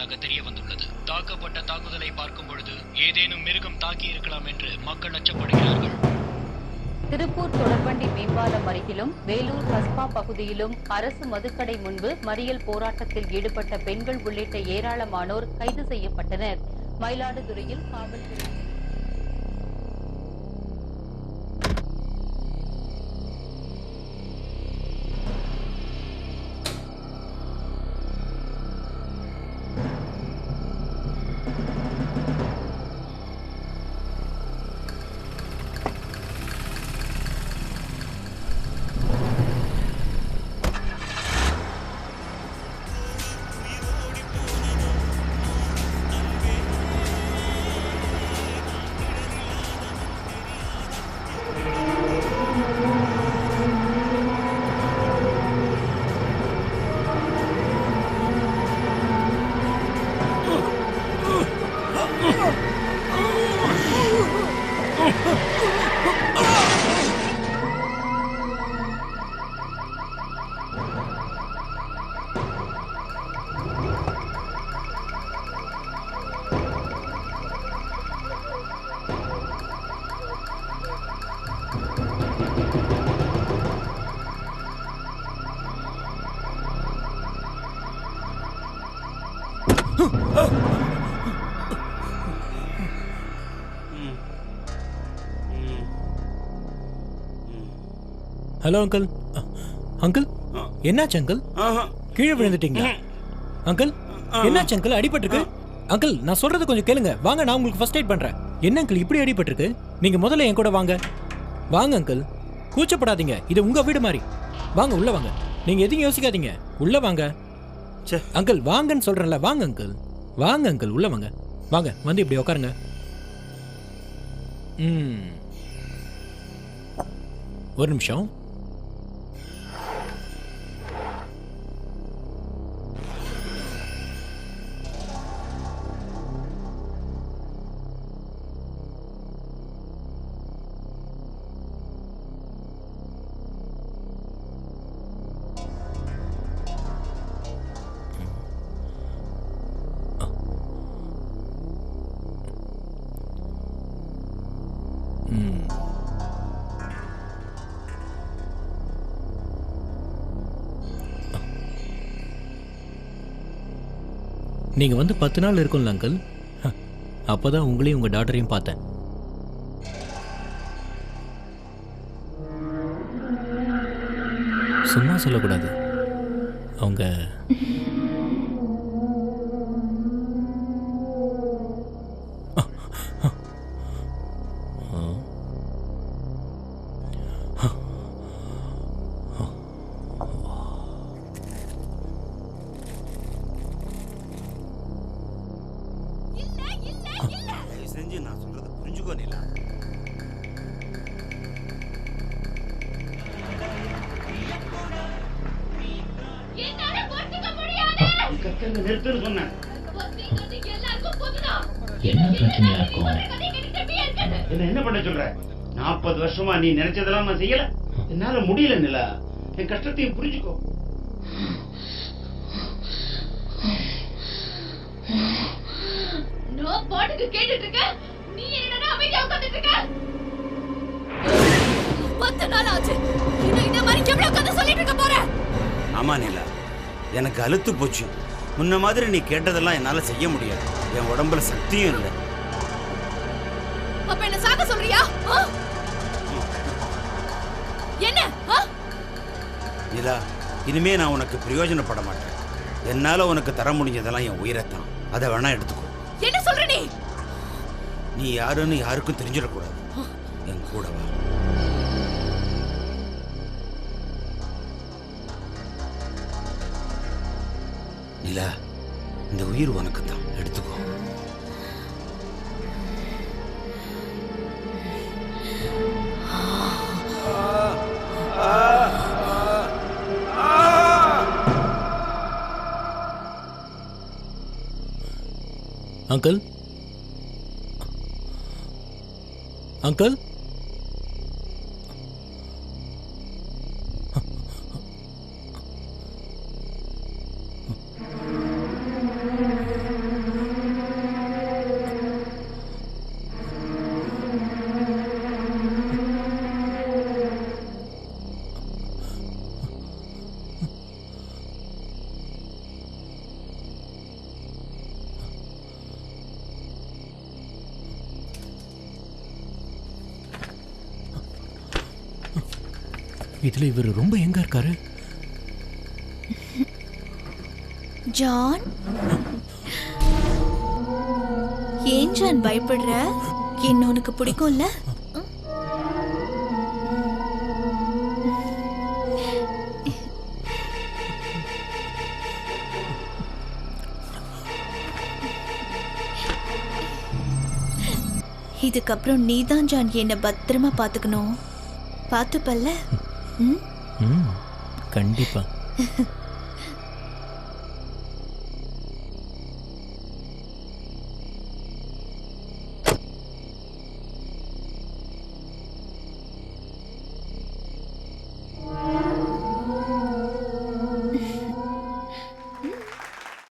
இருப்பதாக தெரிய வந்துள்ளது. தாக்கப்பட்ட தாக்குதலை பார்க்கும் பொழுது ஏதேனும் மிருகம் தாக்கி இருக்கலாம் என்று மக்கள் அச்சப்படுகிறார்கள். திருப்பூர் தொடர்வண்டி மேம்பாலம் அருகிலும் வேலூர் கஸ்பா பகுதியிலும் அரசு மதுக்கடை முன்பு மறியல் போராட்டத்தில் ஈடுபட்ட பெண்கள் உள்ளிட்ட ஏராளமானோர் கைது செய்யப்பட்டனர். மயிலாடுதுறையில் காவல்துறை ஹலோ அங்கிள். அங்கிள் என்னாச்சு அங்கிள்? கீழே விழுந்துட்டீங்களா அங்கிள்? என்னாச்சு அங்கிள்? அடிபட்டிருக்கு அங்கிள்? நான் சொல்றது கொஞ்சம் கேளுங்க. வாங்க, நான் உங்களுக்கு ஃபர்ஸ்ட் எய்ட் பண்றேன். என்ன அங்கிள் இப்படி அடிபட்டிருக்கு? நீங்க முதல்ல என் கூட வாங்க. வாங்க அங்கிள், கூச்சப்படாதீங்க. இது உங்க வீடு மாதிரி. வாங்க, உள்ள வாங்க. நீங்க எதையும் யோசிக்காதீங்க, உள்ள வாங்க. அங்கிள் வாங்கன்னு சொல்றேன்ல, வாங்க அங்கிள். வாங்க அங்கிள், உள்ள வாங்க. வாங்க, வந்து இப்படி உட்காருங்க. ஒரு நிமிஷம். நீங்க வந்து 10 நாள் இருக்கும்ல அங்கிள்? அப்பதான் உங்களையும் உங்க டாட்டரையும் பார்த்தேன். சும்மா சொல்லக்கூடாது. அவங்க நான் சொல்றது புரிஞ்சுக்கோ நிலா. நிறுத்துன்னு சொன்னேன். என்ன பிரச்சனையா இருக்கும்? என்ன பண்ண சொல்ற? 40 வருஷமா நீ நினைச்சதெல்லாம் நான் செய்யல. என்னால முடியல நிலா. என் கஷ்டத்தையும் புரிஞ்சுக்கோ. கேட்டுட்டு இருக்க, நீ என்னடா அமைதியா உட்கார்ந்துட்டு இருக்க? 10 நாள் ஆச்சு. இந்த மாதிரி எவ்வளவு கதை சொல்லிட்டு இருக்க போற? ஆமா நிலா, எனக்கு அலுத்து போச்சு. முன்ன மாதிரி நீ கேட்டதெல்லாம் என்னால செய்ய முடியாது. என் உடம்புல சக்தியும் இல்லை. அப்ப என்ன சாக சொல்றியா? என்ன நிலா, இனிமே நான் உனக்கு பிரயோஜனப்பட மாட்டேன். என்னால உனக்கு தர முடிஞ்சதெல்லாம் என் உயிரைத்தான். அதை வேணா எடுத்துக்கோ. என்ன சொல்ற நீ? நீ யாருன்னு யாருக்கும் தெரிஞ்சிடக்கூடாது. என் கூட வா. நிலா, இந்த உயிர் உனக்கு தான், எடுத்துக்கோ. அங்கிள், அங்கிள், இதுல இவர் ரொம்ப எங்க இருக்காரு? ஜான், ஏன் ஜான் பயப்படுற? என்ன உனக்கு பிடிக்கும்ல? இதுக்கப்புறம் நீதான் ஜான் என்ன பத்திரமா பாத்துக்கணும். பாத்துப்பல்ல? கண்டிப்பா.